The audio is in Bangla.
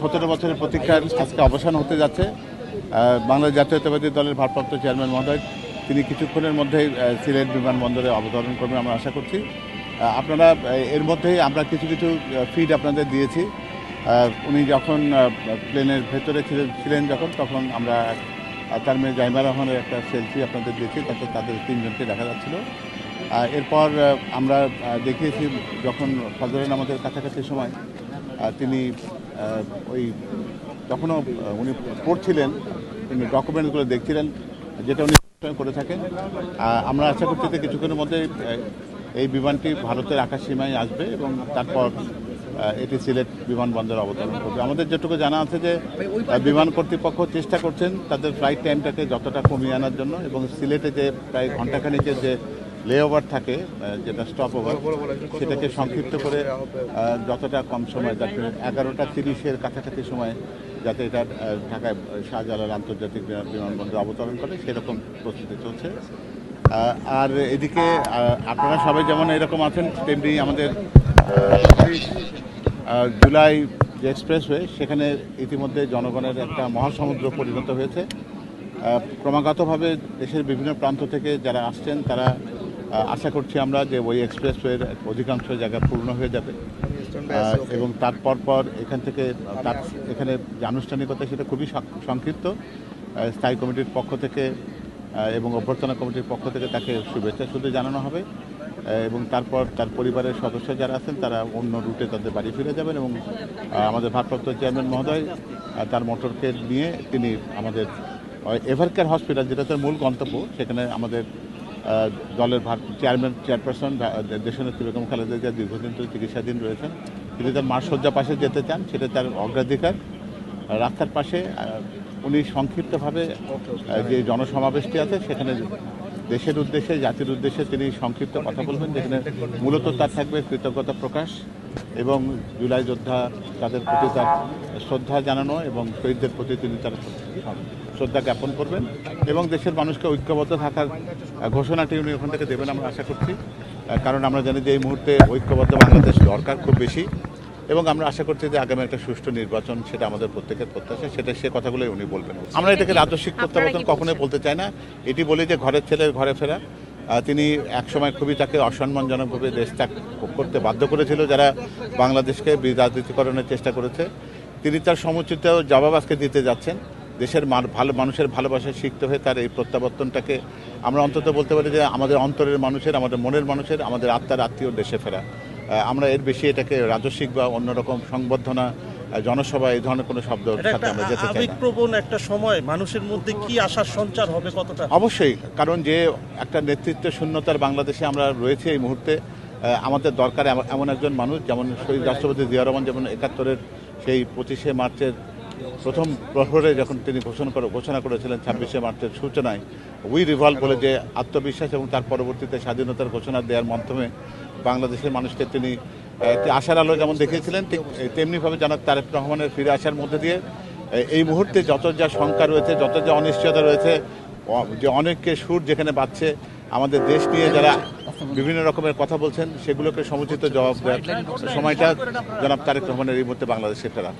17 বছরের প্রতীক্ষার আজকে অবসান হতে যাচ্ছে। বাংলাদেশ জাতীয়তাবাদী দলের ভারপ্রাপ্ত চেয়ারম্যান মহোদয় তিনি কিছুক্ষণের মধ্যেই সিলেট বিমানবন্দরে অবতরণ করবেন আমরা আশা করছি। আপনারা এর মধ্যেই আমরা কিছু ফিড আপনাদের দিয়েছি। উনি যখন প্লেনের ভেতরে ছিলেন তখন আমরা তার মেয়ে জাইমা রহমানের একটা সেলফি আপনাদের দিয়েছি, তাতে তাদের তিনজনকে দেখা যাচ্ছিল। এরপর আমরা দেখিয়েছি যখন ফজরের নামাজের কাছাকাছি সময় তিনি ওই তখনও উনি পড়ছিলেন, উনি ডকুমেন্টগুলো দেখছিলেন, যেটা উনি করে থাকেন। আমরা আশা করছি যে কিছুক্ষণের মধ্যে এই বিমানটি ভারতের আকাশ সীমায় আসবে এবং তারপর এটি সিলেট বিমানবন্দরে অবতরণ করবে। আমাদের যেটুকু জানা আছে যে বিমান কর্তৃপক্ষ চেষ্টা করছেন তাদের ফ্লাইট টাইমটাকে যতটা কমিয়ে আনার জন্য, এবং সিলেটে যে প্রায় ঘণ্টাখানিকের যে লেওভার থাকে, যেটা স্টপ ওভার, সেটাকে সংক্ষিপ্ত করে যতটা কম সময়, যাতে 11:30-এর কাছাকাছি সময় যাতে এটা ঢাকায় শাহজালাল আন্তর্জাতিক বিমানবন্দরে অবতরণ করে সেরকম প্রস্তুতি চলছে। আর এদিকে আপনারা সবাই যেমন এরকম আছেন, তেমনি আমাদের জুলাই যে এক্সপ্রেসওয়ে, সেখানে ইতিমধ্যে জনগণের একটা মহাসমুদ্র পরিণত হয়েছে। ক্রমাগতভাবে দেশের বিভিন্ন প্রান্ত থেকে যারা আসছেন তারা আশা করছি আমরা যে ওই এক্সপ্রেসওয়ের অধিকাংশ জায়গা পূর্ণ হয়ে যাবে, এবং তারপর এখান থেকে এখানে যে আনুষ্ঠানিকতা সেটা খুবই সংক্ষিপ্ত। স্থায়ী কমিটির পক্ষ থেকে এবং অভ্যর্থনা কমিটির পক্ষ থেকে তাকে শুভেচ্ছা শুধু জানানো হবে, এবং তারপর তার পরিবারের সদস্য যারা আছেন তারা অন্য রুটে তাদের বাড়ি ফিরে যাবেন, এবং আমাদের ভারপ্রাপ্ত চেয়ারম্যান মহোদয় তার মোটরকে নিয়ে তিনি আমাদের এভারকেয়ার হসপিটাল, যেটা তার মূল গন্তব্য, সেখানে আমাদের দলের চেয়ারপারসন দেশনেত্রী বেগম খালেদা জিয়া দীর্ঘদিন ধরে চিকিৎসাধীন রয়েছেন। তিনি তার মার শয্যা পাশে যেতে চান, সেটা তার অগ্রাধিকার। রাস্তার পাশে উনি সংক্ষিপ্তভাবে যে জনসমাবেশটি আছে সেখানে দেশের উদ্দেশ্যে, জাতির উদ্দেশ্যে তিনি সংক্ষিপ্ত কথা বলবেন, যেখানে মূলত তার থাকবে কৃতজ্ঞতা প্রকাশ এবং জুলাই যোদ্ধা তাদের প্রতি তার শ্রদ্ধা জানানো, এবং শহীদদের প্রতি তিনি তার শ্রদ্ধা জ্ঞাপন করবেন, এবং দেশের মানুষকে ঐক্যবদ্ধ থাকার ঘোষণাটি উনি ওখান থেকে দেবেন আমরা আশা করছি। কারণ আমরা জানি যে এই মুহূর্তে ঐক্যবদ্ধ বাংলাদেশ দরকার খুব বেশি, এবং আমরা আশা করছি যে আগামী একটা সুষ্ঠু নির্বাচন, সেটা আমাদের প্রত্যেকের প্রত্যাশা, সে কথাগুলোই উনি বলবেন। আমরা এটাকে রাজস্বিক প্রত্যাবর্তন কখনোই বলতে চাই না, এটি বলি যে ঘরের ছেলের ঘরে ফেরা। তিনি একসময় খুবই তাকে অসম্মানজনকভাবে দেশ ত্যাগ করতে বাধ্য করেছিল যারা বাংলাদেশকে রাজনীতিকরণের চেষ্টা করেছে। তিনি তার সমুচিত জবাব আজকে দিতে যাচ্ছেন। দেশের মানুষের ভালোবাসা শিখতে হয়ে তার এই প্রত্যাবর্তনটাকে আমরা অন্তত বলতে পারি যে আমাদের অন্তরের মানুষের, আমাদের মনের মানুষের, আমাদের আত্মার আত্মীয় দেশে ফেরা। আমরা এর বেশি এটাকে রাজস্বিক বা অন্যরকম সংবর্ধনা, জনসভা, এই ধরনের কোনো শব্দ সাথে আমরা যেতে চাই না। আবেগপ্রবণ একটা সময় মানুষের মধ্যে কি আশার সঞ্চার হবে কতটা? অবশ্যই, কারণ যে একটা নেতৃত্ব শূন্যতার বাংলাদেশে আমরা রয়েছে এই মুহূর্তে, আমাদের দরকার এমন একজন মানুষ, যেমন শহীদ রাষ্ট্রপতি জিয়া রহমান যেমন 71-এর সেই 25শে মার্চের প্রথম প্রহরে যখন তিনি ঘোষণা করেছিলেন 26শে মার্চের সূচনায় উই রিভলভ বলে, যে আত্মবিশ্বাস এবং তার পরবর্তীতে স্বাধীনতার ঘোষণা দেওয়ার মাধ্যমে বাংলাদেশের মানুষকে তিনি একটি আশার আলো যেমন দেখিয়েছিলেন, ঠিক তেমনিভাবে জনাব তারেক রহমানের ফিরে আসার মধ্যে দিয়ে এই মুহূর্তে যত যা শঙ্কা রয়েছে, যত যা অনিশ্চয়তা রয়েছে, যে অনেককে সুর যেখানে বাজছে, আমাদের দেশ নিয়ে যারা বিভিন্ন রকমের কথা বলছেন, সেগুলোকে সমুচিত জবাব দেওয়ার সময়টা জনাব তারেক রহমানের এই মুহূর্তে বাংলাদেশে ফেরা।